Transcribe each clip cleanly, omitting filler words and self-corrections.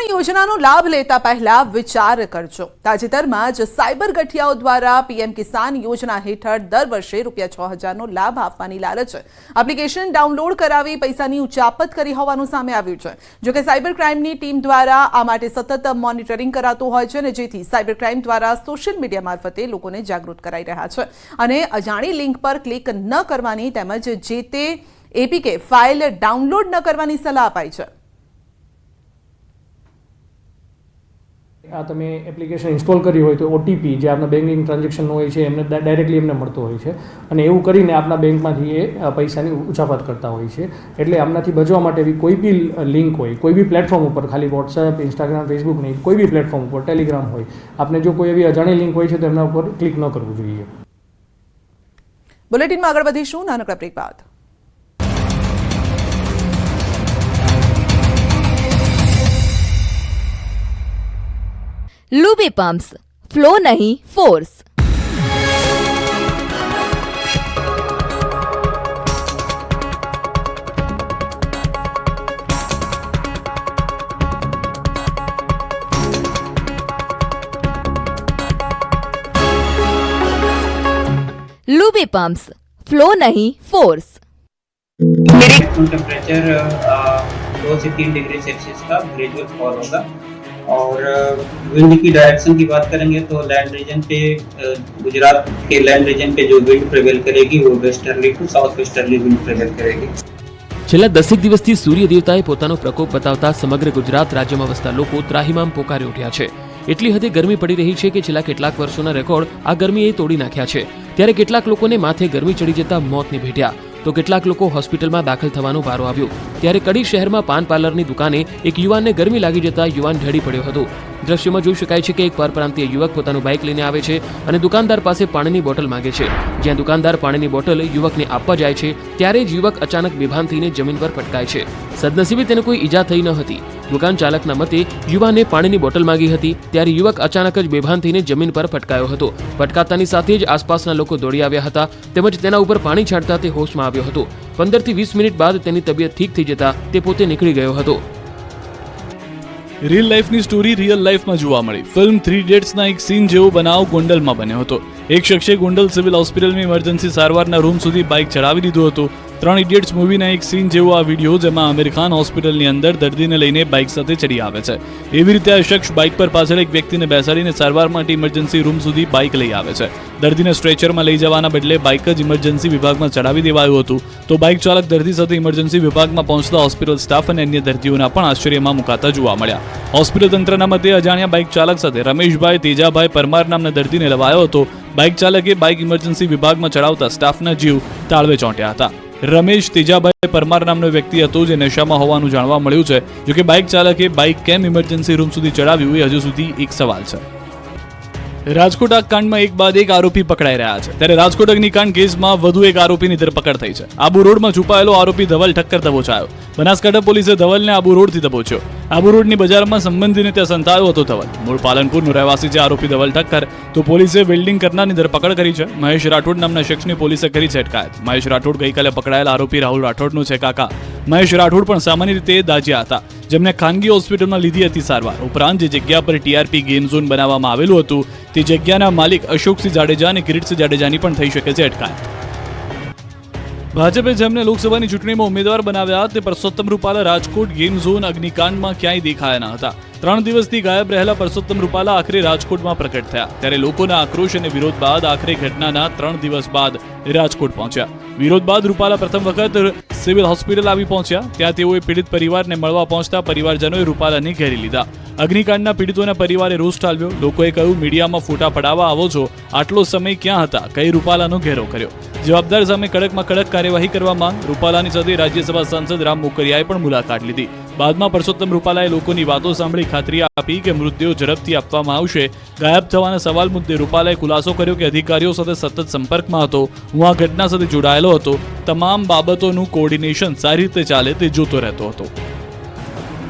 કોઈપણ યોજનાનો લાભ લેતા પહેલા વિચાર કરજો। તાજેતરમાં જ સાયબર ગઠિયાઓ દ્વારા પીએમ કિસાન યોજના હેઠળ દર વર્ષે ₹6000નો લાભ આપવાની લાલચ એપ્લિકેશન ડાઉનલોડ કરાવી પૈસાની ઉચાપત કરી હોવાનું સામે આવ્યું છે। જો કે સાયબર ક્રાઇમની ટીમ દ્વારા આ માટે સતત મોનિટરિંગ કરાતું હોય છે અને જેથી સાયબર ક્રાઇમ દ્વારા સોશિયલ મીડિયા મારફતે લોકોને જાગૃત કરાઈ રહ્યા છે અને અજાણી લિંક પર ક્લિક ન કરવાની તેમજ જે તે એપીકે ફાઇલ ડાઉનલોડ ન કરવાની સલાહ અપાઈ છે। આ તમે એપ્લિકેશન ઇન્સ્ટોલ કરી હોય તો ઓટીપી જે આપણા બેન્કિંગ ટ્રાન્ઝેક્શનનો હોય છે એમને ડાયરેક્ટલી એમને મળતો હોય છે અને એવું કરીને આપણા બેંકમાંથી એ પૈસાની ઉચાપત કરતા હોય છે। એટલે આમનાથી બચવા માટે એવી કોઈ બી લિંક હોય કોઈ બી પ્લેટફોર્મ ઉપર, ખાલી વોટ્સએપ, ઇન્સ્ટાગ્રામ, ફેસબુક નહીં, કોઈ બી પ્લેટફોર્મ ઉપર, ટેલિગ્રામ હોય, આપને જો કોઈ એવી અજાણી લિંક હોય છે તો એમના ઉપર ક્લિક ન કરવું જોઈએ। બુલેટિનમાં આગળ વધીશું નાનકડા બ્રેક બાદ। लूबी पम्प्स, फ्लो नहीं फोर्स। लूबी पम्प्स, फ्लो नहीं फोर्स। टेम्परेचर 2 से 3 डिग्री सेल्सियस का ग्रेजुअल फॉल होगा। और विंड की डायरेक्शन की बात करेंगे तो लैंड रीजन पे गुजरात के लैंड रीजन पे जो विंड प्रिवेल करेगी वो westerly to south westerly wind prevail करेगी। છેલ્લા 10 દિવસથી સૂર્ય દેવતાએ પોતાનો પ્રકોપ બતાવતા સમગ્ર ગુજરાત રાજ્યમાં વસતા લોકો ત્રાહિમામ પોકારી ઉઠ્યા છે। એટલી હદે ગરમી પડી રહી છે કે છેલ્લા કેટલાક વર્ષોના રેકોર્ડ આ ગરમીએ તોડી નાખ્યા છે। ત્યારે કેટલાક લોકોને માથે ગરમી ચડી જતા મોતને ભેટ્યા તો કેટલાક લોકો હોસ્પિટલમાં દાખલ થવાનો વારો આવ્યો। ત્યારે કડી શહેરમાં પાન પાર્લરની દુકાને એક યુવાનને ગરમી લાગી જતા યુવાન ઢળી પડ્યો હતો। દ્રશ્યમાં જોઈ શકાય છે કે એક પરપ્રાંતીય યુવક પોતાનું બાઇક લઈને આવે છે અને દુકાનદાર પાસે પાણીની બોટલ માંગે છે। જ્યાં દુકાનદાર પાણીની બોટલ યુવકને આપવા જાય છે ત્યારે જ યુવક અચાનક બેભાન થઈને જમીન પર પટકાય છે। સદનસીબે તેને કોઈ ઈજા થઈ ન હતી। દુકાન ચાલકના મતે યુવાને પાણીની બોટલ માંગી હતી ત્યારે યુવક અચાનક જ બેભાન થઈને જમીન પર પટકાયો હતો। પટકાતાની સાથે જ આસપાસના લોકો દોડી આવ્યા હતા તેમજ તેના ઉપર પાણી છાંટતા તે હોશમાં આવ્યો હતો। 15 થી 20 મિનિટ બાદ તેની તબિયત ઠીક થઈ જતા તે પોતે નીકળી ગયો હતો। रियल लाइफ ની સ્ટોરી રિયલ લાઈફમાં જોવા મળી। ફિલ્મ 3 ઇડિયટ્સના એક સીન જેવો બનાવ ગોંડલમાં બન્યો હતો। એક શખ્સે ગોંડલ સિવિલ હોસ્પિટલની ઇમરજન્સી સારવારના રૂમ સુધી બાઇક ચડાવી દીધું હતું। 3 ઇડિયટ્સ મૂવીના એક સીન જેવો આ વિડીયો જેમાં આમિર ખાન હોસ્પિટલની અંદર દર્દીને લઈને બાઇક સાથે ચડી આવે છે। એવી રીતે આ શખ્સ બાઇક પર પાછળ એક વ્યક્તિને બેસાડીને સારવાર માટે ઇમરજન્સી રૂમ સુધી બાઇક લઈ આવે છે। દર્દીને સ્ટ્રેચરમાં લઈ જવાના બદલે બાઇક જ ઇમરજન્સી વિભાગમાં ચડાવી દેવાયું હતું તો બાઇક ચાલક દર્દી સાથે ઇમરજન્સી વિભાગમાં પહોંચતા હોસ્પિટલ સ્ટાફ અને અન્ય દર્દીઓના પણ આશ્ચર્યમાં મુકાતા જોવા મળ્યા। હોસ્પિટલ તંત્રના મતે અજાણ્યા બાઇક ચાલક સાથે રમેશભાઈ તેજાભાઈ પરમાર નામના દર્દીને લવાયો હતો। બાઇક ચાલકે બાઇક ઇમરજન્સી વિભાગમાં ચડાવતા સ્ટાફના જીવ તાળવે ચોંટ્યા હતા। રમેશ તેજાભાઈ પરમાર નામનો વ્યક્તિ હતો જે નશામાં હોવાનું જાણવા મળ્યું છે। જોકે બાઇક ચાલકે બાઇક કેમ ઇમરજન્સી રૂમ સુધી ચડાવ્યું એ હજુ સુધી એક સવાલ છે। રાજકોટ આગકાંડમાં એક બાદ એક આરોપી પકડાઈ રહ્યા છે ત્યારે રાજકોટ અગ્નિકાંડ કેસમાં વધુ એક આરોપીની ધરપકડ થઈ છે। આબુ રોડમાં છુપાયેલો આરોપી ધવલ ઠક્કર દબોચાયો। બનાસકાંઠા પોલીસે ધવલને આબુ રોડથી દબોચ્યો। આબુ રોડની બજારમાં સંબંધીને ત્યાં સંતાયો હતો ધવલ। મૂળ પાલનપુરનો રહેવાસી છે આરોપી ધવલ ઠક્કર તો પોલીસે વેલ્ડિંગ કરનારની ધરપકડ કરી છે। મહેશ રાઠોડ નામના શખ્સની પોલીસે કરી છે અટકાયત। મહેશ રાઠોડ ગઈકાલે પકડાયેલા આરોપી રાહુલ રાઠોડનો છે કાકા। મહેશ રાઠોડ પણ સામાન્ય રીતે દાજ્યા હતા જેમને ખાનગી હોસ્પિટલમાં લીધી હતી સારવાર। ઉપરાંત જે જગ્યા પર ટીઆરપી ગેમ ઝોન બનાવવામાં આવેલું હતું તે જગ્યાના માલિક અશોકસિંહ જાડેજા અને કિરીટસિંહ જાડેજાની પણ થઈ શકે છે અટકાયત। ભાજપે જેમને લોકસભાની ચૂંટણીમાં ઉમેદવાર બનાવ્યા તે પરસોત્તમ રૂપાલા રાજકોટ ગેમ ઝોન અગ્નિકાંડમાં ક્યાંય દેખાયા ન હતા। 3 દિવસથી ગાયબ રહેલા પરસોત્તમ રૂપાલા આખરે રાજકોટમાં પ્રકટ થયા ત્યારે લોકોના આક્રોશ અને વિરોધ બાદ આખરે ઘટનાના 3 દિવસ બાદ રાજકોટ પહોંચ્યા। વિરોધ બાદ રૂપાલા પ્રથમ વખત સિવિલ હોસ્પિટલ આવી પહોંચ્યા। ત્યાં તેઓએ પીડિત પરિવારને મળવા પહોંચતા પરિવારજનોએ રૂપાલાને ઘેરી લીધા। અગ્નિકાંડના પીડિતોના પરિવારે રોષ ઠાલવ્યો। લોકોએ કહ્યું મીડિયામાં ફોટા પડાવવા આવો છો, આટલો સમય ક્યાં હતા, કઈ રૂપાલાનો ઘેરો કર્યો। જવાબદાર સામે કડકમાં કડક કાર્યવાહી કરવા માંગ। રૂપાલાની સાથે રાજ્યસભા સાંસદ રામ મોકરિયાએ પણ મુલાકાત લીધી। બાદમાં પરસોત્તમ રૂપાલાએ લોકોની વાતો સાંભળી ખાતરી આપી કે મૃતદેહો ઝડપથી આપવામાં આવશે। ગાયબ થવાના સવાલ મુદ્દે રૂપાલાએ ખુલાસો કર્યો કે અધિકારીઓ સાથે સતત સંપર્કમાં હતો, હું આ ઘટના સાથે જોડાયેલો હતો, તમામ બાબતોનું કોર્ડિનેશન સારી રીતે ચાલે તે જોતો રહેતો હતો।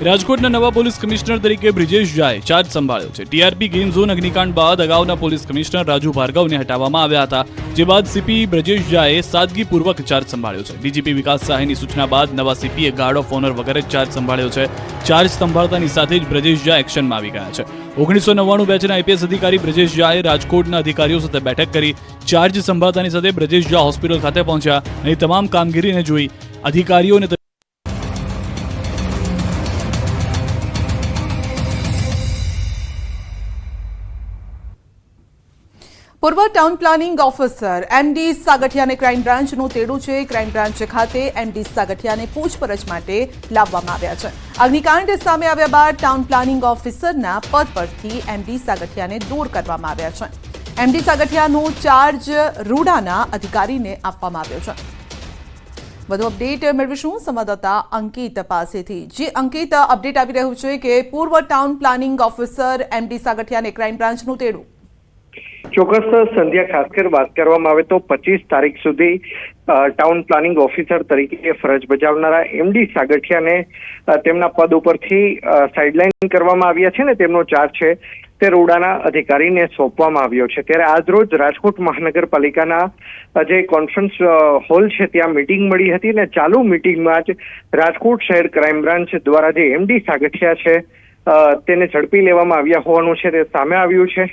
રાજકોટના નવા પોલીસ કમિશનર તરીકે બ્રિજેશ ઝાએ ચાર્જ સંભાળ્યો છે. ટીઆરપી ગ્રીન ઝોન અગ્નિકાંડ બાદ અગાઉના પોલીસ કમિશનર રાજુ ભાર્ગવને હટાવવામાં આવ્યા હતા, જે બાદ સીપી બ્રિજેશ ઝાએ સાદગીપૂર્વક ચાર્જ સંભાળ્યો છે. ડીજીપી વિકાસ સહાયની સૂચના બાદ નવા સીપીએ ગાર્ડ ઓફ ઓનર વગર જ ચાર્જ સંભાળ્યો છે. ચાર્જ સંભાળતાની સાથે જ બ્રિજેશ ઝા એક્શનમાં આવી ગયા છે. 1999 બેચના આઈપીએસ અધિકારી બ્રિજેશ ઝાએ રાજકોટના અધિકારીઓ સાથે બેઠક કરી. ચાર્જ સંભાળતાની સાથે બ્રિજેશ ઝા હોસ્પિટલ ખાતે પહોંચ્યા અને તમામ કામગીરીને જોઈ. અધિકારીઓને પૂર્વ ટાઉન પ્લાનિંગ ઓફિસર એમડી સાગઠિયાને ક્રાઇમ બ્રાન્ચનું તેડું છે. ક્રાઇમ બ્રાન્ચ ખાતે એમડી સાગઠિયાને પૂછપરછ માટે લાવવામાં આવ્યા છે. અગ્નિકાંડ સામે આવ્યા બાદ ટાઉન પ્લાનિંગ ઓફિસરના પદ પરથી એમડી સાગઠિયાને દૂર કરવામાં આવ્યા છે. એમડી સાગઠિયાનો ચાર્જ રૂડાના અધિકારીને આપવામાં આવ્યો છે. વધુ અપડેટ મેળવીશું સંવાદદાતા અંકિત પાસેથી. જે અંકિત, અપડેટ આવી રહ્યું છે કે પૂર્વ ટાઉન પ્લાનિંગ ઓફિસર એમડી સાગઠિયાને ક્રાઇમ બ્રાન્ચનું તેડું. ચોક્કસ સંધ્યા, ખાસ કરી વાત કરવામાં આવે તો 25 તારીખ સુધી ટાઉન પ્લાનિંગ ઓફિસર તરીકે ફરજ બજાવનારા એમડી સાગઠિયાને તેમના પદ ઉપરથી સાઇડલાઇન કરવામાં આવ્યા છે ને તેમનો ચાર્જ છે તે રૂડાના અધિકારીને સોંપવામાં આવ્યો છે. ત્યારે આજરોજ રાજકોટ મહાનગરપાલિકાના જે કોન્ફરન્સ હોલ છે ત્યાં મીટિંગ મળી હતી અને ચાલુ મીટિંગમાં જ રાજકોટ શહેર ક્રાઇમ બ્રાન્ચ દ્વારા જે એમડી સાગઠિયા છે તેને ઝડપી લેવામાં આવ્યા હોવાનું છે તે સામે આવ્યું છે.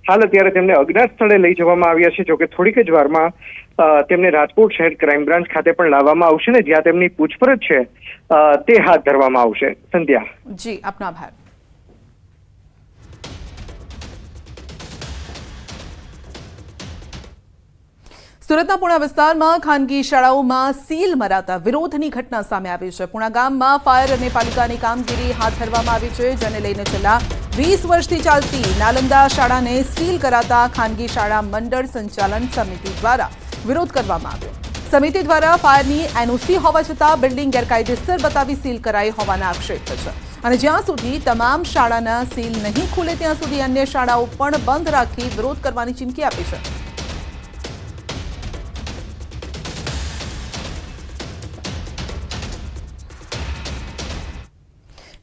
હાલ અત્યારે તેમને અજ્ઞાત સ્થળે લઈ જવામાં આવ્યા છે. જોકે થોડીક જ વારમાં તેમને રાજકોટ શહેર ક્રાઇમ બ્રાન્ચ ખાતે પણ લાવવામાં આવશે ને જ્યાં તેમની પૂછપરછ છે તે હાથ ધરવામાં આવશે. સંધ્યા. જી, આપનો આભાર. સુરતના પુણા વિસ્તારમાં ખાનગી શાળાઓમાં સીલ મરાતા વિરોધની ઘટના સામે આવી છે. પુણા ગામમાં ફાયર અને પાલિકાની કામગીરી હાથ ધરવામાં આવી છે, જેને લઈને છેલ્લા 20 વર્ષથી ચાલતી નાલંદા શાળાને સીલ કરાતા ખાનગી શાળા મંડળ સંચાલન સમિતિ દ્વારા વિરોધ કરવામાં આવ્યો. સમિતિ દ્વારા ફાયરની એનઓસી હોવા છતાં બિલ્ડિંગ ગેરકાયદેસર બતાવી સીલ કરાઈ હોવાના આક્ષેપ છે અને જ્યાં સુધી તમામ શાળાના સીલ નહીં ખુલે ત્યાં સુધી અન્ય શાળાઓ પણ બંધ રાખી વિરોધ કરવાની ચીમકી આપી છે.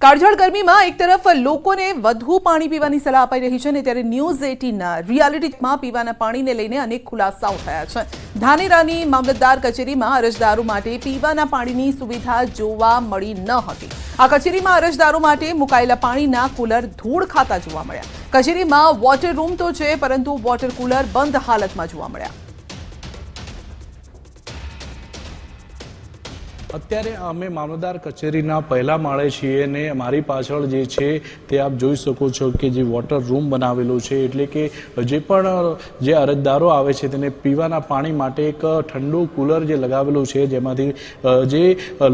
કાળઝાળ ગરમીમાં એક તરફ લોકોને વધુ પાણી પીવાની સલાહ અપાઈ રહી છે અને ત્યારે ન્યૂઝ 18ના રિયાલિટીમાં પીવાના પાણીને લઈને અનેક ખુલાસાઓ થયા છે. ધાનેરાની મામલતદાર કચેરીમાં અરજદારો માટે પીવાના પાણીની સુવિધા જોવા મળી ન હતી. આ કચેરીમાં અરજદારો માટે મુકાયેલા પાણીના કુલર ધૂળ ખાતા જોવા મળ્યા. કચેરીમાં વોટર રૂમ તો છે, પરંતુ વોટર કુલર બંધ હાલતમાં જોવા મળ્યા. અત્યારે અમે મામલતદાર કચેરીના પહેલા માળે છીએ અને મારી પાછળ જે છે તે આપ જોઈ શકો છો કે જે વોટર રૂમ બનાવેલો છે, એટલે કે જે પણ જે અરજદારો આવે છે તેને પીવાના પાણી માટે એક ઠંડુ કુલર જે લગાવેલું છે, જેમાંથી જે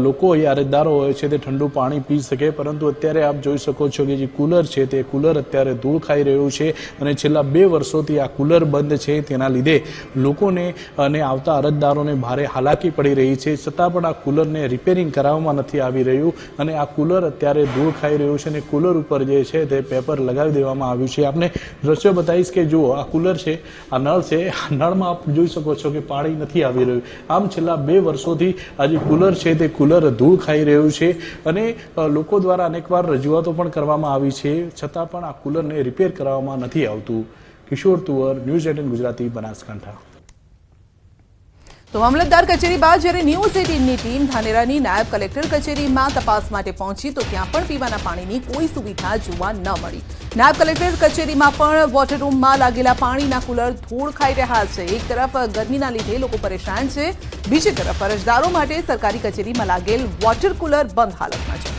લોકો એ અરજદારો હોય છે તે ઠંડુ પાણી પી શકે. પરંતુ અત્યારે આપ જોઈ શકો છો કે જે કુલર છે તે કુલર અત્યારે ધૂળ ખાઈ રહ્યું છે અને છેલ્લા 2 વર્ષોથી આ કુલર બંધ છે. તેના લીધે લોકોને અને આવતા અરજદારોને ભારે હાલાકી પડી રહી છે. છતાં પણ આ કુલર રિપેરિંગ કરાવવામાં નથી આવી રહ્યું અને આ કુલર અત્યારે ધૂળ ખાઈ રહ્યું છે અને કુલર ઉપર જે છે તે પેપર લગાવી દેવામાં આવ્યું છે. આપને દ્રશ્યો બતાવીશ કે જુઓ, આ કુલર છે, આ નળ છે, આ નળમાં આપ જોઈ શકો છો કે પાણી નથી આવી રહ્યું. આમ છેલ્લા 2 વર્ષોથી આ જે કુલર છે તે કુલર ધૂળ ખાઈ રહ્યું છે અને લોકો દ્વારા અનેકવાર રજૂઆતો પણ કરવામાં આવી છે, છતાં પણ આ કુલરને રિપેર કરાવવામાં નથી આવતું. કિશોર તુવર, ન્યૂઝ 18 ગુજરાતી, બનાસકાંઠા. તો મામલતદાર કચેરી બાદ જ્યારે ન્યૂઝ 18ની ટીમ ધાનેરાની નાયબ કલેક્ટર કચેરીમાં તપાસ માટે પહોંચી તો ત્યાં પણ પીવાના પાણીની કોઈ સુવિધા જોવા ન મળી. નાયબ કલેક્ટર કચેરીમાં પણ વોટર રૂમમાં લાગેલા પાણીના કુલર ધૂળ ખાઈ રહ્યા છે. એક તરફ ગરમીના લીધે લોકો પરેશાન છે, બીજી તરફ અરજદારો માટે સરકારી કચેરીમાં લાગેલ વોટર કુલર બંધ હાલતમાં છે.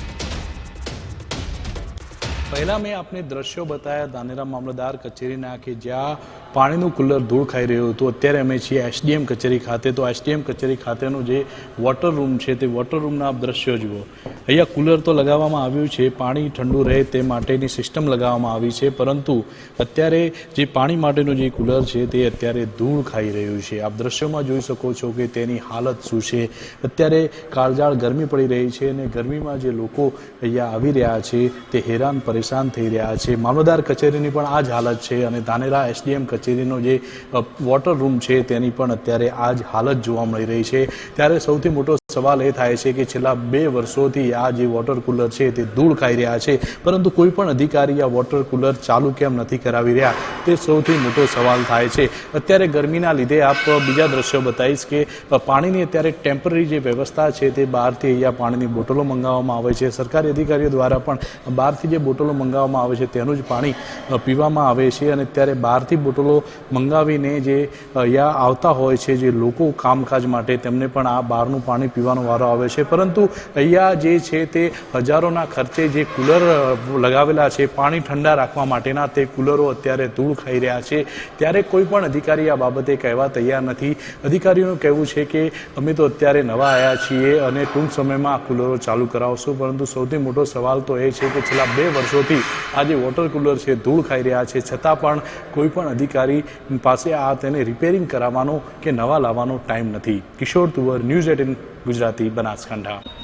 પહેલા મેં આપને દ્રશ્યો બતાવ્યા ધાનેરા મામલતદાર કચેરીના કે જ્યાં પાણીનું કુલર ધૂળ ખાઈ રહ્યું હતું. અત્યારે અમે છીએ એસડીએમ કચેરી ખાતે. તો એસડીએમ કચેરી ખાતેનું જે વોટર રૂમ છે તે વોટર રૂમના આપ દ્રશ્યો જુઓ. અહીંયા કુલર તો લગાવવામાં આવ્યું છે, પાણી ઠંડુ રહે તે માટેની સિસ્ટમ લગાવવામાં આવી છે, પરંતુ અત્યારે જે પાણી માટેનું જે કુલર છે તે અત્યારે ધૂળ ખાઈ રહ્યું છે. આપ દ્રશ્યોમાં જોઈ શકો છો કે તેની હાલત શું છે. અત્યારે કાળઝાળ ગરમી પડી રહી છે અને ગરમીમાં જે લોકો અહીંયા આવી રહ્યા છે તે હેરાન પરેશાન થઈ રહ્યા છે. મામલતદાર કચેરીની પણ આ જ હાલત છે અને ધાનેરા એસડીએમ કચેરીનો જે વોટર રૂમ છે તેની પણ અત્યારે આ જ હાલત જોવા મળી રહી છે. ત્યારે સૌથી મોટો સવાલ એ થાય છે કે છેલ્લા 2 વર્ષોથી આ જે વોટર કુલર છે તે ધૂળ ખાઈ રહ્યા છે, પરંતુ કોઈ પણ અધિકારી આ વોટર કુલર ચાલુ કેમ નથી કરાવી રહ્યા, તે સૌથી મોટો સવાલ થાય છે. અત્યારે ગરમીના લીધે આપ બીજા દ્રશ્યો બતાવીશ કે પાણીની અત્યારે ટેમ્પરરી જે વ્યવસ્થા છે તે બહારથી અહીંયા પાણીની બોટલો મંગાવવામાં આવે છે. સરકારી અધિકારીઓ દ્વારા પણ બહારથી જે બોટલો મંગાવવામાં આવે છે તેનું જ પાણી પીવામાં આવે છે, અને ત્યારે બહારથી બોટલો મંગાવીને જે અહીંયા આવતા હોય છે જે લોકો કામકાજ માટે, તેમને પણ આ બહારનું પાણી પીવાનો વારો આવે છે. પરંતુ અહીંયા જે છે તે હજારોના ખર્ચે જે કુલર લગાવેલા છે પાણી ઠંડા રાખવા માટેના, તે કુલરો અત્યારે ધૂળ ખાઈ રહ્યા છે. ત્યારે કોઈ પણ અધિકારી આ બાબતે કહેવા તૈયાર નથી. અધિકારીઓનું કહેવું છે કે અમે તો અત્યારે નવા આવ્યા છીએ અને ટૂંક સમયમાં આ કુલરો ચાલુ કરાવશું, પરંતુ સૌથી મોટો સવાલ તો એ છે કે છેલ્લા 2 વર્ષોથી આ જે વોટર કુલર છે ધૂળ ખાઈ રહ્યા છે, છતાં પણ કોઈ પણ અધિકારી પાસે આ તેને રિપેરિંગ કરાવવાનો કે નવા લાવવાનો ટાઈમ નથી. કિશોર તુવર, ન્યૂઝ 18 ગુજરાતી, બનાસકાંઠા.